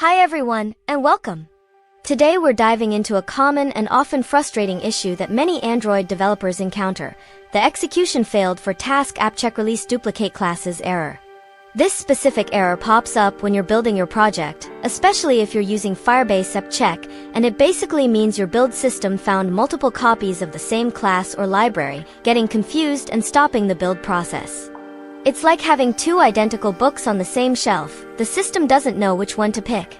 Hi everyone, and welcome! Today we're diving into a common and often frustrating issue that many Android developers encounter: the execution failed for task appcheckReleaseDuplicateClasses error. This specific error pops up when you're building your project, especially if you're using Firebase appcheck, and it basically means your build system found multiple copies of the same class or library, getting confused and stopping the build process. It's like having two identical books on the same shelf. The system doesn't know which one to pick.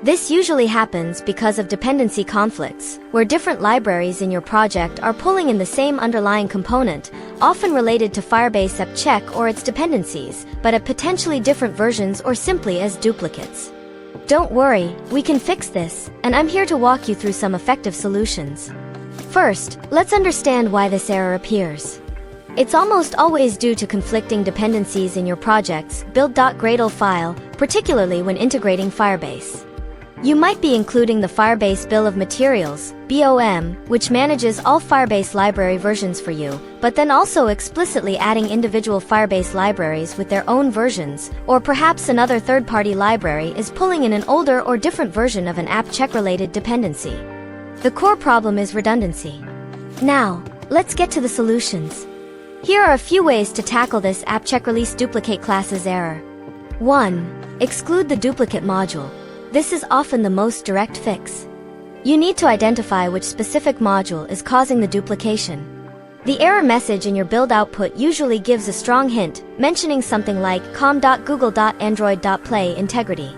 This usually happens because of dependency conflicts, where different libraries in your project are pulling in the same underlying component, often related to Firebase appcheck or its dependencies, but at potentially different versions or simply as duplicates. Don't worry, we can fix this, and I'm here to walk you through some effective solutions. First, let's understand why this error appears. It's almost always due to conflicting dependencies in your project's build.gradle file, particularly when integrating Firebase. You might be including the Firebase Bill of Materials, BOM, which manages all Firebase library versions for you, but then also explicitly adding individual Firebase libraries with their own versions, or perhaps another third-party library is pulling in an older or different version of an appcheck-related dependency. The core problem is redundancy. Now, let's get to the solutions. Here are a few ways to tackle this appcheckReleaseDuplicateClasses error. 1. Exclude the duplicate module. This is often the most direct fix. You need to identify which specific module is causing the duplication. The error message in your build output usually gives a strong hint, mentioning something like com.google.android.play integrity.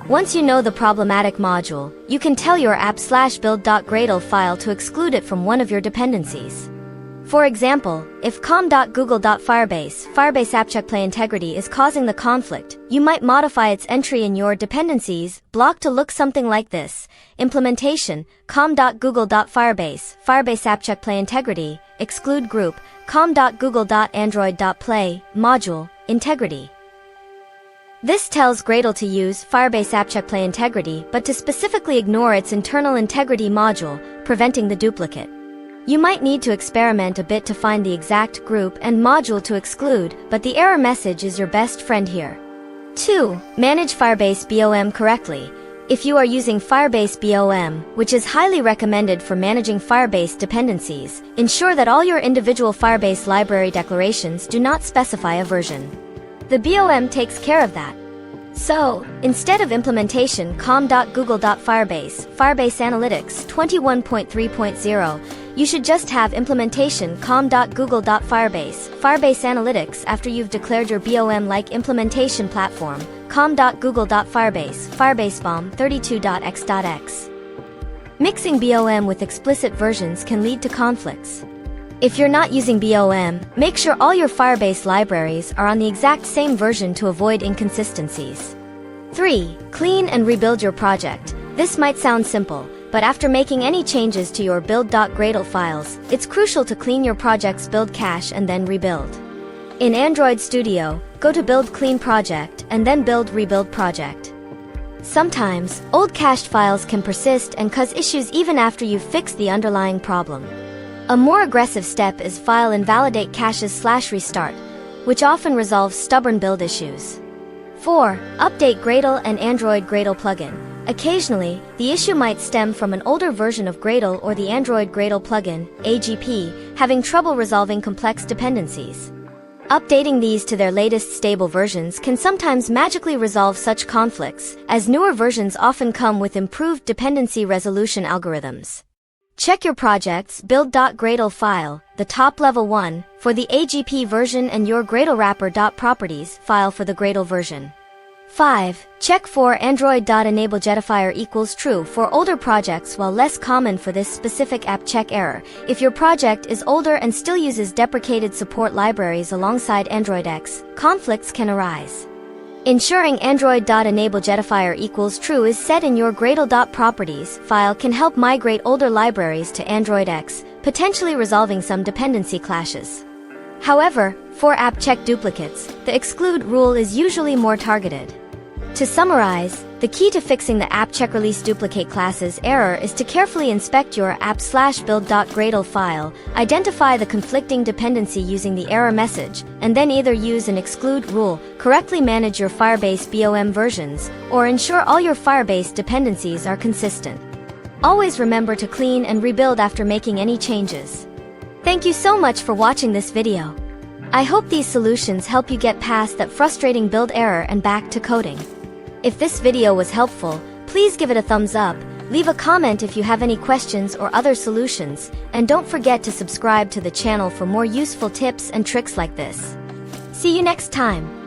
Once you know the problematic module, you can tell your app/build.gradle file to exclude it from one of your dependencies. For example, if com.google.firebase, Firebase appcheckplay integrity is causing the conflict, you might modify its entry in your dependencies block to look something like this: implementation, com.google.firebase, Firebase appcheckplay integrity, exclude group, com.google.android.play, module, integrity. This tells Gradle to use Firebase appcheckplay integrity, but to specifically ignore its internal integrity module, preventing the duplicate. You might need to experiment a bit to find the exact group and module to exclude, but the error message is your best friend here. 2. Manage Firebase BOM correctly. If you are using Firebase BOM, which is highly recommended for managing Firebase dependencies, ensure that all your individual Firebase library declarations do not specify a version. The BOM takes care of that. So, instead of implementation com.google.firebase, Firebase Analytics 21.3.0, you should just have implementation com.google.firebase, Firebase Analytics after you've declared your BOM-like implementation platform, com.google.firebase, Firebase BOM 32.x.x. Mixing BOM with explicit versions can lead to conflicts. If you're not using BOM, make sure all your Firebase libraries are on the exact same version to avoid inconsistencies. 3. Clean and rebuild your project. This might sound simple, but after making any changes to your build.gradle files, it's crucial to clean your project's build cache and then rebuild. In Android Studio, go to Build Clean Project and then Build Rebuild Project. Sometimes, old cached files can persist and cause issues even after you've fixed the underlying problem. A more aggressive step is file invalidate caches/restart, which often resolves stubborn build issues. 4. Update Gradle and Android Gradle plugin. Occasionally, the issue might stem from an older version of Gradle or the Android Gradle plugin, AGP, having trouble resolving complex dependencies. Updating these to their latest stable versions can sometimes magically resolve such conflicts, as newer versions often come with improved dependency resolution algorithms. Check your project's build.gradle file, the top level one, for the AGP version and your Gradle wrapper.properties file for the Gradle version. 5. Check for Android.enableJetifier equals true for older projects. While less common for this specific appcheck error, if your project is older and still uses deprecated support libraries alongside AndroidX, conflicts can arise. Ensuring Android.enableJetifier equals true is set in your Gradle.properties file can help migrate older libraries to AndroidX, potentially resolving some dependency clashes. However, for appcheck duplicates, the exclude rule is usually more targeted. To summarize, the key to fixing the appcheckReleaseDuplicateClasses error is to carefully inspect your app/build.gradle file, identify the conflicting dependency using the error message, and then either use an exclude rule, correctly manage your Firebase BOM versions, or ensure all your Firebase dependencies are consistent. Always remember to clean and rebuild after making any changes. Thank you so much for watching this video. I hope these solutions help you get past that frustrating build error and back to coding. If this video was helpful, please give it a thumbs up, leave a comment if you have any questions or other solutions, and don't forget to subscribe to the channel for more useful tips and tricks like this. See you next time.